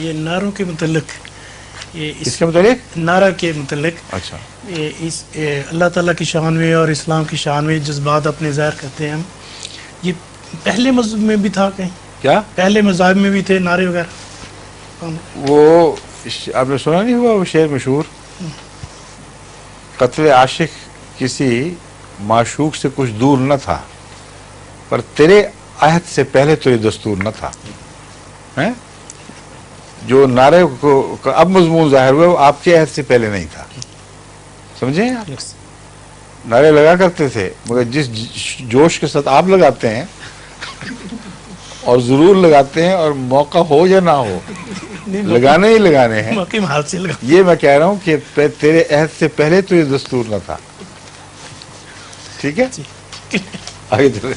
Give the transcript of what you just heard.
یہ نعروں کے متعلق، اس کے متعلق نعرہ کے متعلق اچھا اللہ تعالیٰ کی شان میں اور اسلام کی شان میں جذبات اپنے ظاہر کرتے ہیں ہم، یہ پہلے مذہب میں بھی تھا کہیں؟ کیا پہلے مذاہب میں بھی تھے نعرے وغیرہ؟ وہ آپ نے سنا نہیں ہوا وہ شعر مشہور، قتل عاشق کسی معشوق سے کچھ دور نہ تھا، پر تیرے عہد سے پہلے تو یہ دستور نہ تھا. ہیں؟ جو نعرے کو اب مضمون ظاہر ہوا وہ آپ کے عہد سے پہلے نہیں تھا. سمجھیں آپ؟ نعرے لگا کرتے تھے مگر جس جوش کے ساتھ آپ لگاتے ہیں اور ضرور لگاتے ہیں اور موقع ہو یا نہ ہو لگانے ہی لگانے ہیں. موقع میں ہاتھ سے لگا. یہ میں کہہ رہا ہوں کہ تیرے عہد سے پہلے تو یہ دستور نہ تھا. ٹھیک ہے آگے چلیں.